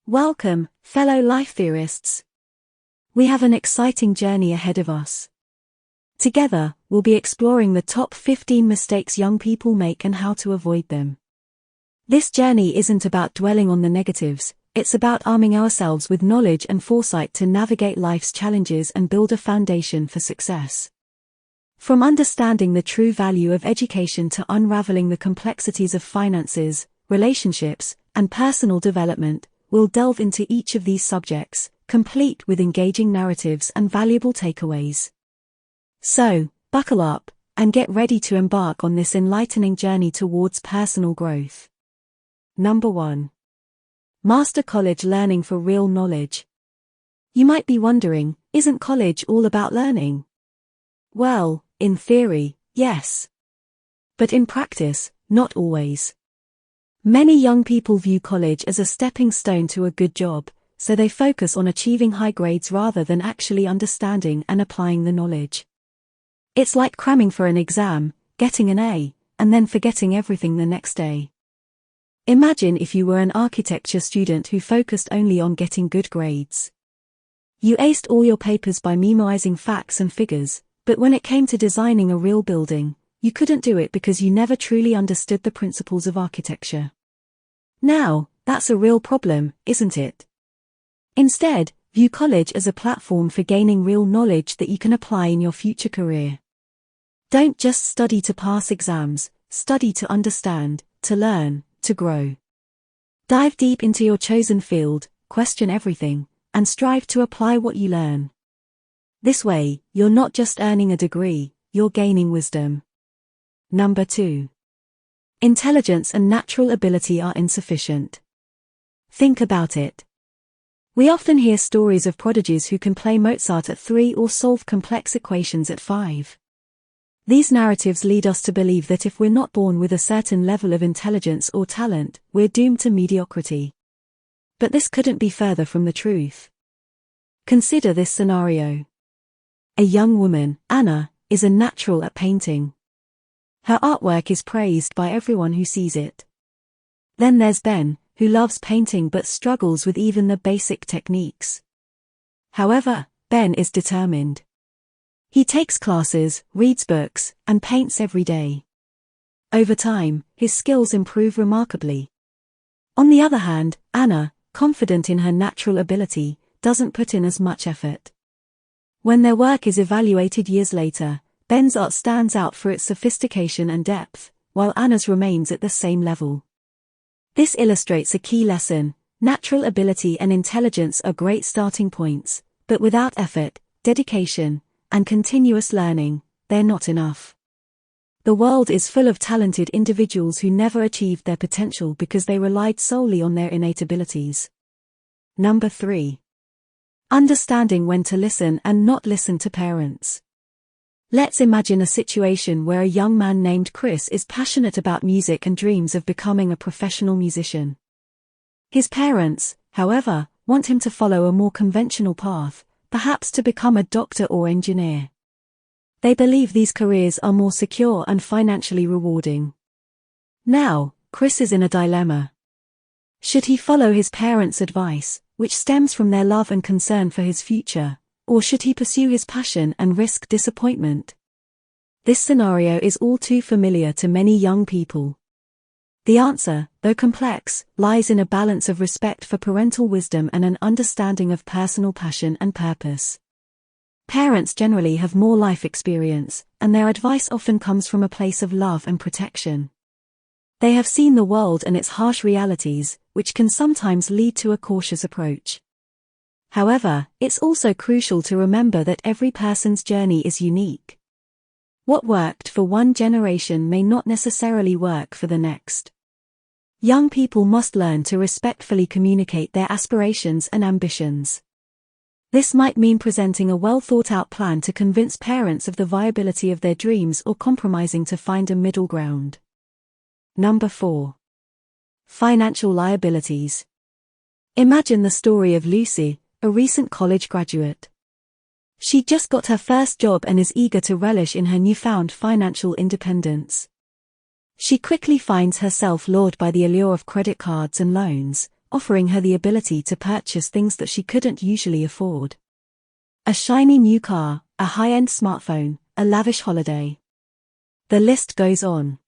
Welcome, fellow life theorists. We have an exciting journey ahead of us. Together, we'll be exploring the top 15 mistakes young people make and how to avoid them. This journey isn't about dwelling on the negatives, it's about arming ourselves with knowledge and foresight to navigate life's challenges and build a foundation for success. From understanding the true value of education to unraveling the complexities of finances, relationships, and personal development, we'll delve into each of these subjects, complete with engaging narratives and valuable takeaways. So, buckle up, and get ready to embark on this enlightening journey towards personal growth. Number 1. Master college learning for real knowledge. You might be wondering, isn't college all about learning? Well, in theory, yes. But in practice, not always. Many young people view college as a stepping stone to a good job, so they focus on achieving high grades rather than actually understanding and applying the knowledge. It's like cramming for an exam, getting an A, and then forgetting everything the next day. Imagine if you were an architecture student who focused only on getting good grades. You aced all your papers by memorizing facts and figures, but when it came to designing a real building, you couldn't do it because you never truly understood the principles of architecture. Now, that's a real problem, isn't it? Instead, view college as a platform for gaining real knowledge that you can apply in your future career. Don't just study to pass exams, study to understand, to learn, to grow. Dive deep into your chosen field, question everything, and strive to apply what you learn. This way, you're not just earning a degree, you're gaining wisdom. Number 2. Intelligence and natural ability are insufficient. Think about it. We often hear stories of prodigies who can play Mozart at 3 or solve complex equations at 5. These narratives lead us to believe that if we're not born with a certain level of intelligence or talent, we're doomed to mediocrity. But this couldn't be further from the truth. Consider this scenario. A young woman, Anna, is a natural at painting. Her artwork is praised by everyone who sees it. Then there's Ben, who loves painting but struggles with even the basic techniques. However, Ben is determined. He takes classes, reads books, and paints every day. Over time, his skills improve remarkably. On the other hand, Anna, confident in her natural ability, doesn't put in as much effort. When their work is evaluated years later, Ben's art stands out for its sophistication and depth, while Anna's remains at the same level. This illustrates a key lesson: natural ability and intelligence are great starting points, but without effort, dedication, and continuous learning, they're not enough. The world is full of talented individuals who never achieved their potential because they relied solely on their innate abilities. Number 3. Understanding when to listen and not listen to parents. Let's imagine a situation where a young man named Chris is passionate about music and dreams of becoming a professional musician. His parents, however, want him to follow a more conventional path, perhaps to become a doctor or engineer. They believe these careers are more secure and financially rewarding. Now, Chris is in a dilemma. Should he follow his parents' advice, which stems from their love and concern for his future, or should he pursue his passion and risk disappointment? This scenario is all too familiar to many young people. The answer, though complex, lies in a balance of respect for parental wisdom and an understanding of personal passion and purpose. Parents generally have more life experience, and their advice often comes from a place of love and protection. They have seen the world and its harsh realities, which can sometimes lead to a cautious approach. However, it's also crucial to remember that every person's journey is unique. What worked for one generation may not necessarily work for the next. Young people must learn to respectfully communicate their aspirations and ambitions. This might mean presenting a well-thought-out plan to convince parents of the viability of their dreams or compromising to find a middle ground. Number 4. Financial liabilities. Imagine the story of Lucy, a recent college graduate. She just got her first job and is eager to relish in her newfound financial independence. She quickly finds herself lured by the allure of credit cards and loans, offering her the ability to purchase things that she couldn't usually afford. A shiny new car, a high-end smartphone, a lavish holiday. The list goes on.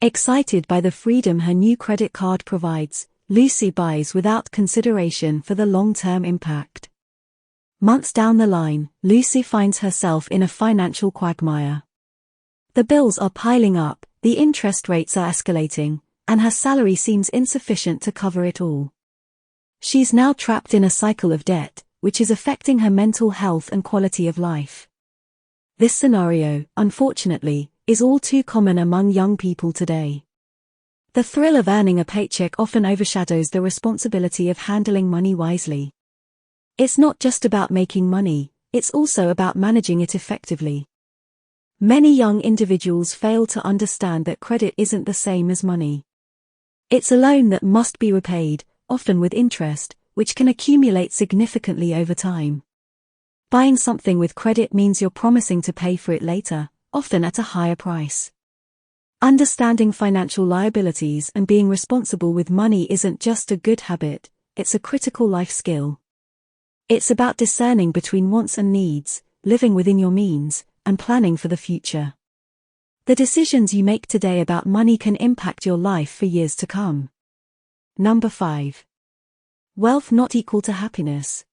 Excited by the freedom her new credit card provides, Lucy buys without consideration for the long-term impact. Months down the line, Lucy finds herself in a financial quagmire. The bills are piling up, the interest rates are escalating, and her salary seems insufficient to cover it all. She's now trapped in a cycle of debt, which is affecting her mental health and quality of life. This scenario, unfortunately, is all too common among young people today. The thrill of earning a paycheck often overshadows the responsibility of handling money wisely. It's not just about making money, it's also about managing it effectively. Many young individuals fail to understand that credit isn't the same as money. It's a loan that must be repaid, often with interest, which can accumulate significantly over time. Buying something with credit means you're promising to pay for it later, often at a higher price. Understanding financial liabilities and being responsible with money isn't just a good habit, it's a critical life skill. It's about discerning between wants and needs, living within your means, and planning for the future. The decisions you make today about money can impact your life for years to come. Number 5. Wealth not equal to happiness.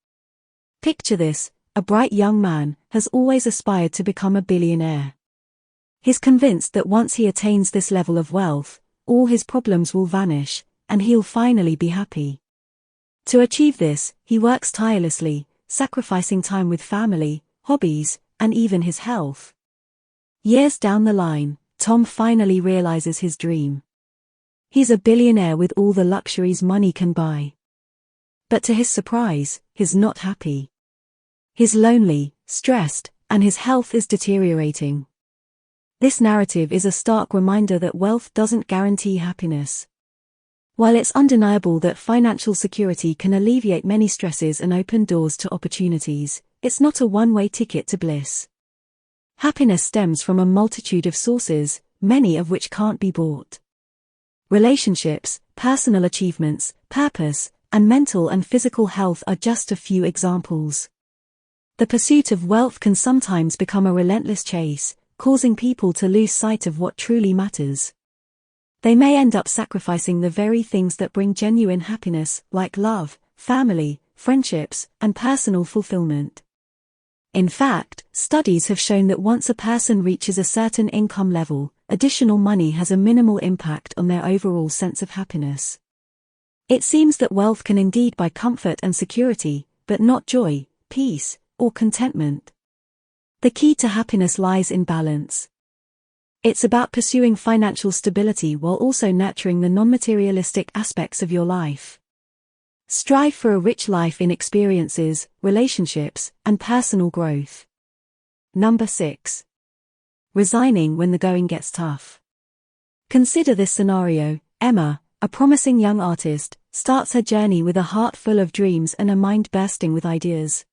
Picture this, a bright young man has always aspired to become a billionaire. He's convinced that once he attains this level of wealth, all his problems will vanish, and he'll finally be happy. To achieve this, he works tirelessly, sacrificing time with family, hobbies, and even his health. Years down the line, Tom finally realizes his dream. He's a billionaire with all the luxuries money can buy. But to his surprise, he's not happy. He's lonely, stressed, and his health is deteriorating. This narrative is a stark reminder that wealth doesn't guarantee happiness. While it's undeniable that financial security can alleviate many stresses and open doors to opportunities, it's not a one-way ticket to bliss. Happiness stems from a multitude of sources, many of which can't be bought. Relationships, personal achievements, purpose, and mental and physical health are just a few examples. The pursuit of wealth can sometimes become a relentless chase, causing people to lose sight of what truly matters. They may end up sacrificing the very things that bring genuine happiness, like love, family, friendships, and personal fulfillment. In fact, studies have shown that once a person reaches a certain income level, additional money has a minimal impact on their overall sense of happiness. It seems that wealth can indeed buy comfort and security, but not joy, peace, or contentment. The key to happiness lies in balance. It's about pursuing financial stability while also nurturing the non-materialistic aspects of your life. Strive for a rich life in experiences, relationships, and personal growth. Number 6. Resigning when the going gets tough. Consider this scenario. Emma, a promising young artist, starts her journey with a heart full of dreams and a mind bursting with ideas.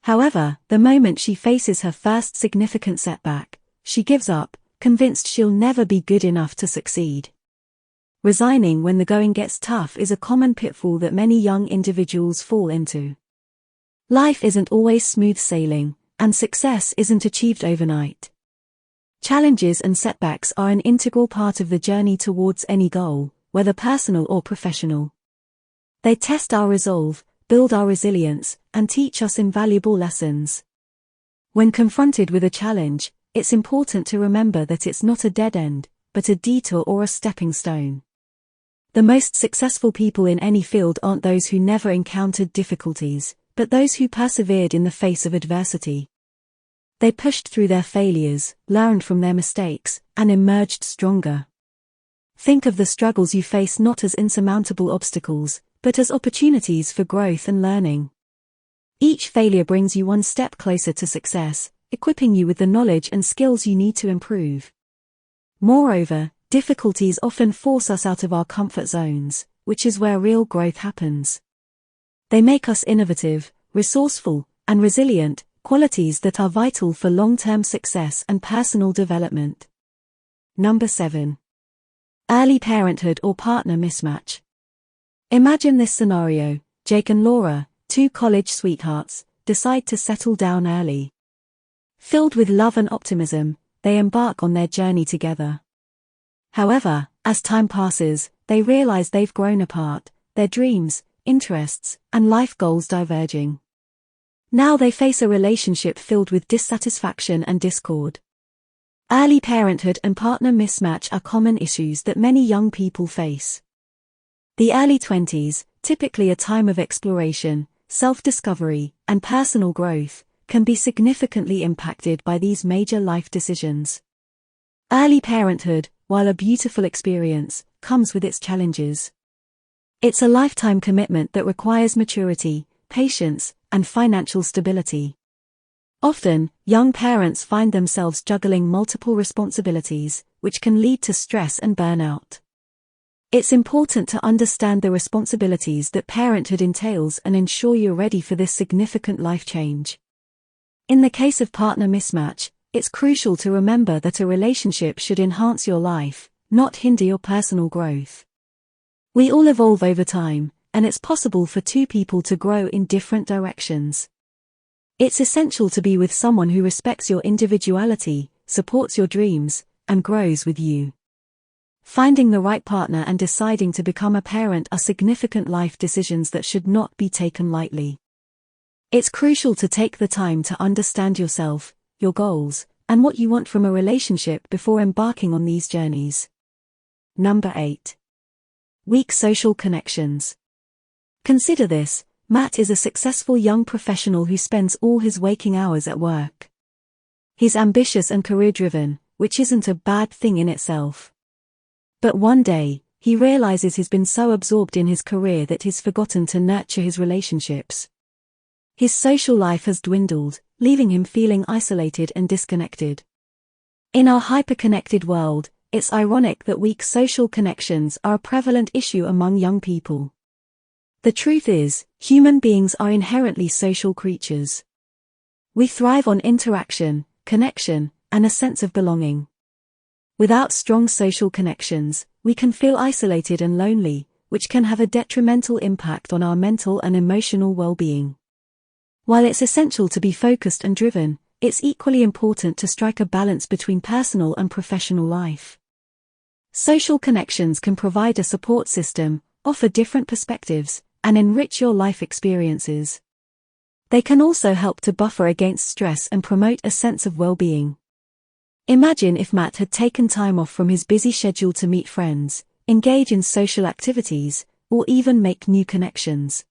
However, the moment she faces her first significant setback, she gives up, convinced she'll never be good enough to succeed. Resigning when the going gets tough is a common pitfall that many young individuals fall into. Life isn't always smooth sailing, and success isn't achieved overnight. Challenges and setbacks are an integral part of the journey towards any goal, whether personal or professional. They test our resolve, build our resilience, and teach us invaluable lessons. When confronted with a challenge, it's important to remember that it's not a dead end, but a detour or a stepping stone. The most successful people in any field aren't those who never encountered difficulties, but those who persevered in the face of adversity. They pushed through their failures, learned from their mistakes, and emerged stronger. Think of the struggles you face not as insurmountable obstacles, but as opportunities for growth and learning. Each failure brings you one step closer to success, equipping you with the knowledge and skills you need to improve. Moreover, difficulties often force us out of our comfort zones, which is where real growth happens. They make us innovative, resourceful, and resilient, qualities that are vital for long-term success and personal development. Number 7. Early parenthood or partner mismatch. Imagine this scenario: Jake and Laura, two college sweethearts, decide to settle down early. Filled with love and optimism, they embark on their journey together. However, as time passes, they realize they've grown apart, their dreams, interests, and life goals diverging. Now they face a relationship filled with dissatisfaction and discord. Early parenthood and partner mismatch are common issues that many young people face. The early 20s, typically a time of exploration, self-discovery, and personal growth, can be significantly impacted by these major life decisions. Early parenthood, while a beautiful experience, comes with its challenges. It's a lifetime commitment that requires maturity, patience, and financial stability. Often, young parents find themselves juggling multiple responsibilities, which can lead to stress and burnout. It's important to understand the responsibilities that parenthood entails and ensure you're ready for this significant life change. In the case of partner mismatch, it's crucial to remember that a relationship should enhance your life, not hinder your personal growth. We all evolve over time, and it's possible for two people to grow in different directions. It's essential to be with someone who respects your individuality, supports your dreams, and grows with you. Finding the right partner and deciding to become a parent are significant life decisions that should not be taken lightly. It's crucial to take the time to understand yourself, your goals, and what you want from a relationship before embarking on these journeys. Number 8. Weak social connections. Consider this: Matt is a successful young professional who spends all his waking hours at work. He's ambitious and career-driven, which isn't a bad thing in itself. But one day, he realizes he's been so absorbed in his career that he's forgotten to nurture his relationships. His social life has dwindled, leaving him feeling isolated and disconnected. In our hyper-connected world, it's ironic that weak social connections are a prevalent issue among young people. The truth is, human beings are inherently social creatures. We thrive on interaction, connection, and a sense of belonging. Without strong social connections, we can feel isolated and lonely, which can have a detrimental impact on our mental and emotional well-being. While it's essential to be focused and driven, it's equally important to strike a balance between personal and professional life. Social connections can provide a support system, offer different perspectives, and enrich your life experiences. They can also help to buffer against stress and promote a sense of well-being. Imagine if Matt had taken time off from his busy schedule to meet friends, engage in social activities, or even make new connections.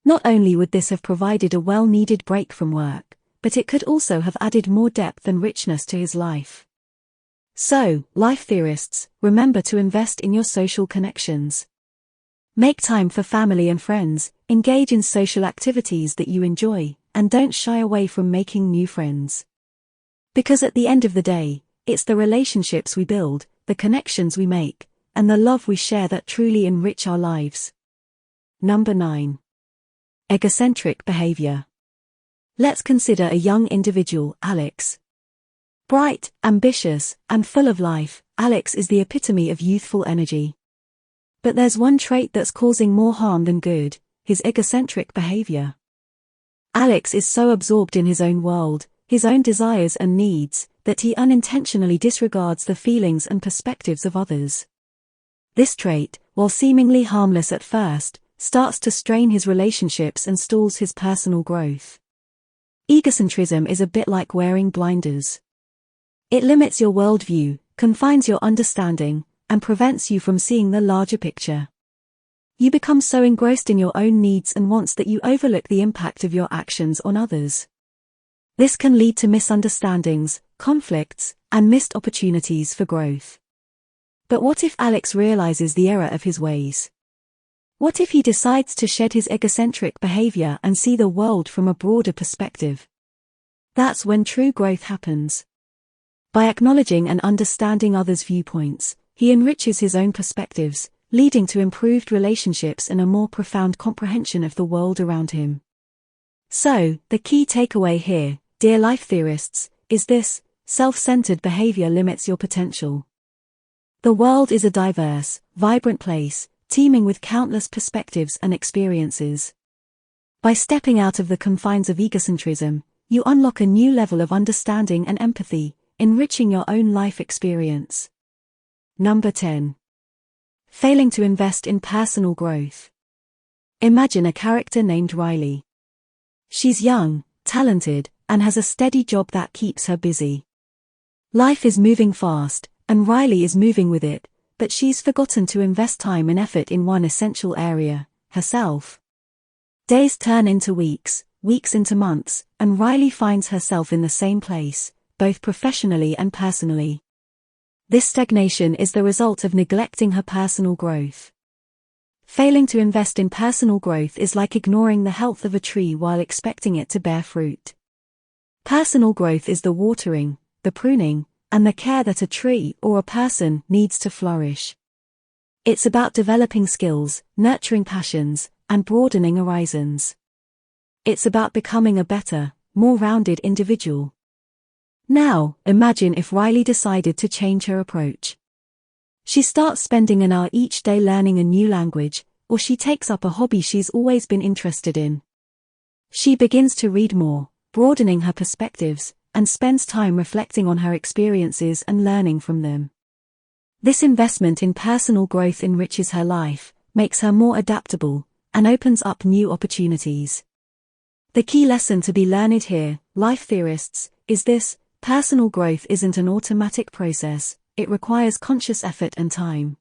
Not only would this have provided a well-needed break from work, but it could also have added more depth and richness to his life. So, life theorists, remember to invest in your social connections. Make time for family and friends, engage in social activities that you enjoy, and don't shy away from making new friends. Because at the end of the day, it's the relationships we build, the connections we make, and the love we share that truly enrich our lives. Number 9. Egocentric behavior. Let's consider a young individual, Alex. Bright, ambitious, and full of life, Alex is the epitome of youthful energy. But there's one trait that's causing more harm than good: his egocentric behavior. Alex is so absorbed in his own world, his own desires and needs, that he unintentionally disregards the feelings and perspectives of others. This trait, while seemingly harmless at first, starts to strain his relationships and stalls his personal growth. Egocentrism is a bit like wearing blinders. It limits your worldview, confines your understanding, and prevents you from seeing the larger picture. You become so engrossed in your own needs and wants that you overlook the impact of your actions on others. This can lead to misunderstandings, conflicts, and missed opportunities for growth. But what if Alex realizes the error of his ways? What if he decides to shed his egocentric behavior and see the world from a broader perspective? That's when true growth happens. By acknowledging and understanding others' viewpoints, he enriches his own perspectives, leading to improved relationships and a more profound comprehension of the world around him. So, the key takeaway here, dear life theorists, is this: self-centered behavior limits your potential. The world is a diverse, vibrant place, teeming with countless perspectives and experiences. By stepping out of the confines of egocentrism, you unlock a new level of understanding and empathy, enriching your own life experience. Number 10. Failing to invest in personal growth. Imagine a character named Riley. She's young, talented, and has a steady job that keeps her busy. Life is moving fast, and Riley is moving with it, but she's forgotten to invest time and effort in one essential area: herself. Days turn into weeks, weeks into months, and Riley finds herself in the same place, both professionally and personally. This stagnation is the result of neglecting her personal growth. Failing to invest in personal growth is like ignoring the health of a tree while expecting it to bear fruit. Personal growth is the watering, the pruning, and the care that a tree or a person needs to flourish. It's about developing skills, nurturing passions, and broadening horizons. It's about becoming a better, more rounded individual. Now, imagine if Riley decided to change her approach. She starts spending an hour each day learning a new language, or she takes up a hobby she's always been interested in. She begins to read more, broadening her perspectives, and spends time reflecting on her experiences and learning from them. This investment in personal growth enriches her life, makes her more adaptable, and opens up new opportunities. The key lesson to be learned here, life theorists, is this: personal growth isn't an automatic process, it requires conscious effort and time.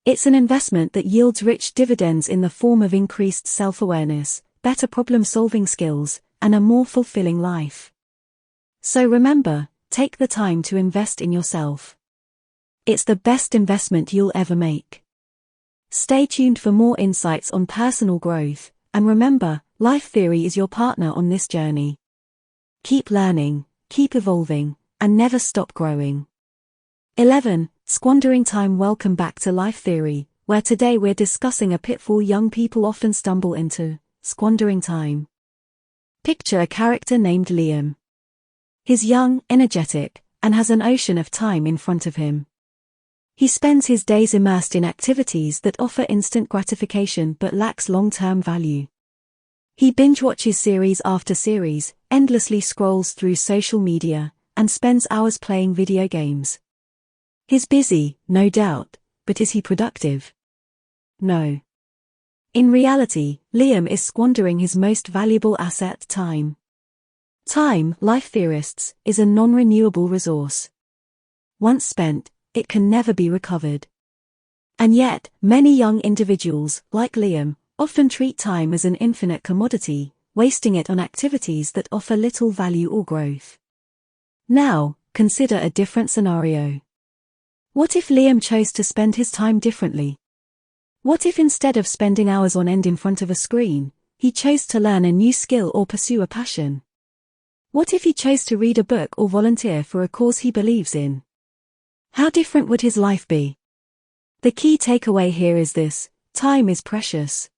It's an investment that yields rich dividends in the form of increased self-awareness, better problem-solving skills, and a more fulfilling life. So remember, take the time to invest in yourself. It's the best investment you'll ever make. Stay tuned for more insights on personal growth, and remember, life theory is your partner on this journey. Keep learning, keep evolving, and never stop growing. 11. Squandering time. Welcome back to Life Theory, where today we're discussing a pitfall young people often stumble into: squandering time. Picture a character named Liam. He's young, energetic, and has an ocean of time in front of him. He spends his days immersed in activities that offer instant gratification but lacks long-term value. He binge-watches series after series, endlessly scrolls through social media, and spends hours playing video games. He's busy, no doubt, but is he productive? No. In reality, Liam is squandering his most valuable asset: time. Time, life theorists, is a non-renewable resource. Once spent, it can never be recovered. And yet, many young individuals, like Liam, often treat time as an infinite commodity, wasting it on activities that offer little value or growth. Now, consider a different scenario. What if Liam chose to spend his time differently? What if instead of spending hours on end in front of a screen, he chose to learn a new skill or pursue a passion? What if he chose to read a book or volunteer for a cause he believes in? How different would his life be? The key takeaway here is this: time is precious.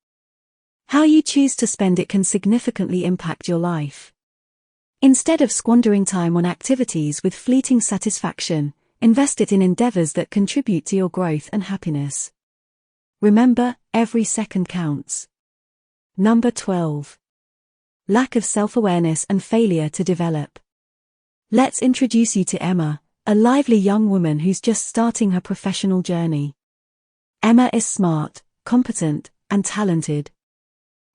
How you choose to spend it can significantly impact your life. Instead of squandering time on activities with fleeting satisfaction, invest it in endeavors that contribute to your growth and happiness. Remember, every second counts. Number 12. Lack of self-awareness and failure to develop. Let's introduce you to Emma, a lively young woman who's just starting her professional journey. Emma is smart, competent, and talented.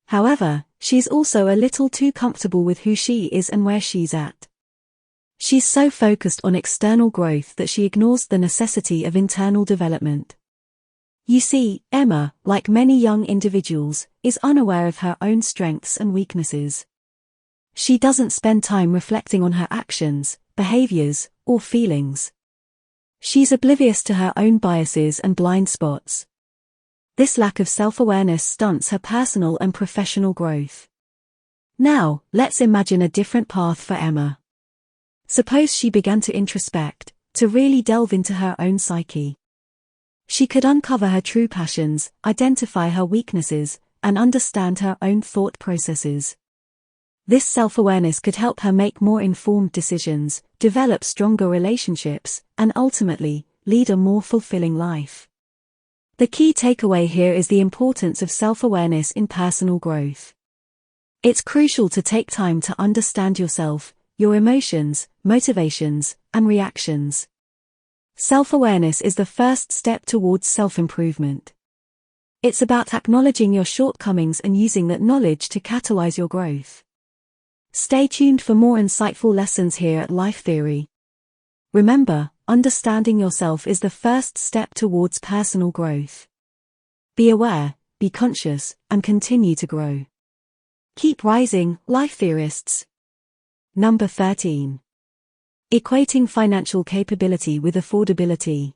However, she's also a little too comfortable with who she is and where she's at. She's so focused on external growth that she ignores the necessity of internal development. You see, Emma, like many young individuals, is unaware of her own strengths and weaknesses. She doesn't spend time reflecting on her actions, behaviors, or feelings. She's oblivious to her own biases and blind spots. This lack of self-awareness stunts her personal and professional growth. Now, let's imagine a different path for Emma. Suppose she began to introspect, to really delve into her own psyche. She could uncover her true passions, identify her weaknesses, and understand her own thought processes. This self-awareness could help her make more informed decisions, develop stronger relationships, and ultimately, lead a more fulfilling life. The key takeaway here is the importance of self-awareness in personal growth. It's crucial to take time to understand yourself, your emotions, motivations, and reactions. Self-awareness is the first step towards self-improvement. It's about acknowledging your shortcomings and using that knowledge to catalyze your growth. Stay tuned for more insightful lessons here at Life Theory. Remember, understanding yourself is the first step towards personal growth. Be aware, be conscious, and continue to grow. Keep rising, life theorists. Number 13. Equating financial capability with affordability.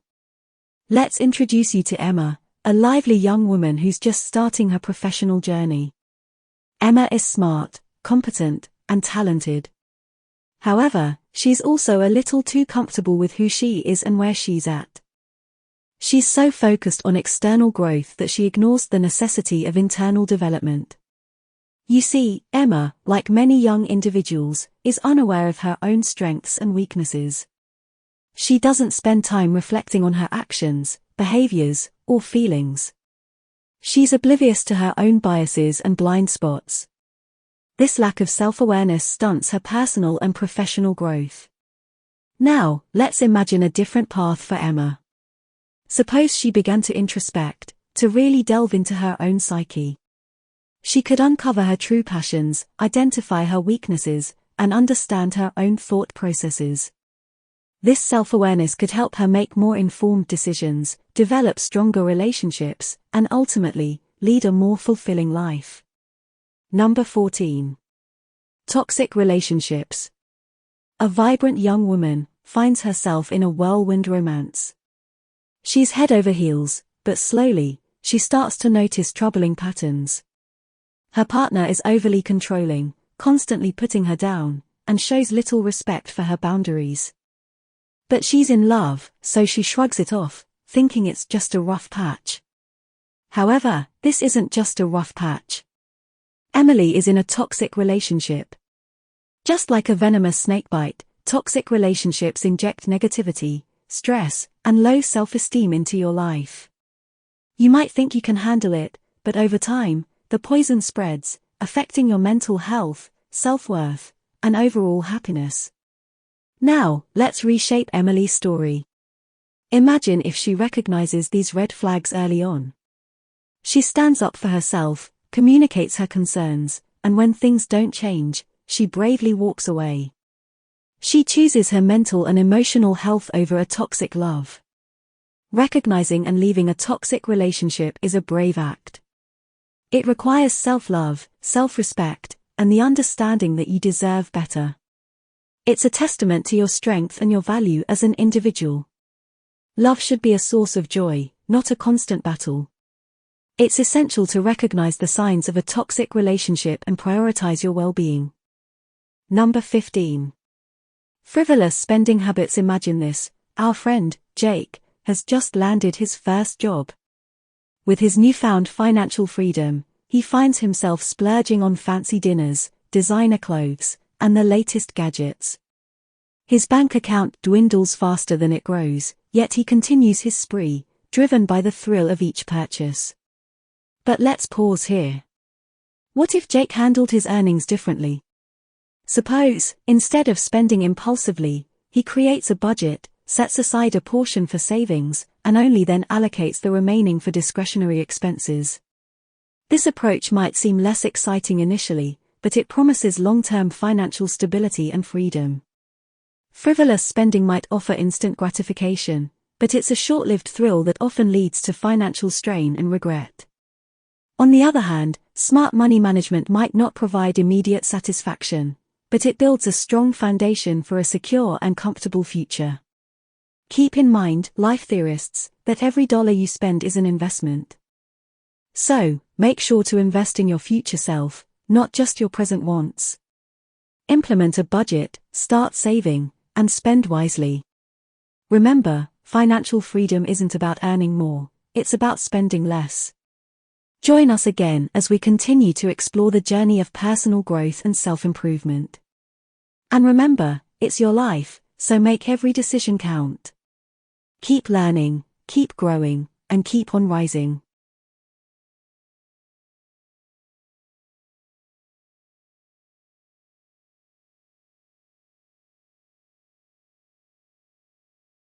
Let's introduce you to Emma, a lively young woman who's just starting her professional journey. Emma is smart, competent, and talented. However, she's also a little too comfortable with who she is and where she's at. She's so focused on external growth that she ignores the necessity of internal development. You see, Emma, like many young individuals, is unaware of her own strengths and weaknesses. She doesn't spend time reflecting on her actions, behaviors, or feelings. She's oblivious to her own biases and blind spots. This lack of self-awareness stunts her personal and professional growth. Now, let's imagine a different path for Emma. Suppose she began to introspect, to really delve into her own psyche. She could uncover her true passions, identify her weaknesses, and understand her own thought processes. This self-awareness could help her make more informed decisions, develop stronger relationships, and ultimately, lead a more fulfilling life. Number 14. Toxic relationships. A vibrant young woman finds herself in a whirlwind romance. She's head over heels, but slowly, she starts to notice troubling patterns. Her partner is overly controlling, constantly putting her down, and shows little respect for her boundaries. But she's in love, so she shrugs it off, thinking it's just a rough patch. However, this isn't just a rough patch. Emily is in a toxic relationship. Just like a venomous snakebite, toxic relationships inject negativity, stress, and low self-esteem into your life. You might think you can handle it, but over time, the poison spreads, affecting your mental health, self-worth, and overall happiness. Now, let's reshape Emily's story. Imagine if she recognizes these red flags early on. She stands up for herself, communicates her concerns, and when things don't change, she bravely walks away. She chooses her mental and emotional health over a toxic love. Recognizing and leaving a toxic relationship is a brave act. It requires self-love, self-respect, and the understanding that you deserve better. It's a testament to your strength and your value as an individual. Love should be a source of joy, not a constant battle. It's essential to recognize the signs of a toxic relationship and prioritize your well-being. Number 15. Frivolous spending habits. Imagine this, our friend, Jake, has just landed his first job. With his newfound financial freedom, he finds himself splurging on fancy dinners, designer clothes, and the latest gadgets. His bank account dwindles faster than it grows, yet he continues his spree, driven by the thrill of each purchase. But let's pause here. What if Jake handled his earnings differently? Suppose, instead of spending impulsively, he creates a budget, sets aside a portion for savings, and only then allocates the remaining for discretionary expenses. This approach might seem less exciting initially, but it promises long-term financial stability and freedom. Frivolous spending might offer instant gratification, but it's a short-lived thrill that often leads to financial strain and regret. On the other hand, smart money management might not provide immediate satisfaction, but it builds a strong foundation for a secure and comfortable future. Keep in mind, life theorists, that every dollar you spend is an investment. So, make sure to invest in your future self, not just your present wants. Implement a budget, start saving, and spend wisely. Remember, financial freedom isn't about earning more, it's about spending less. Join us again as we continue to explore the journey of personal growth and self-improvement. And remember, it's your life, so make every decision count. Keep learning, keep growing, and keep on rising.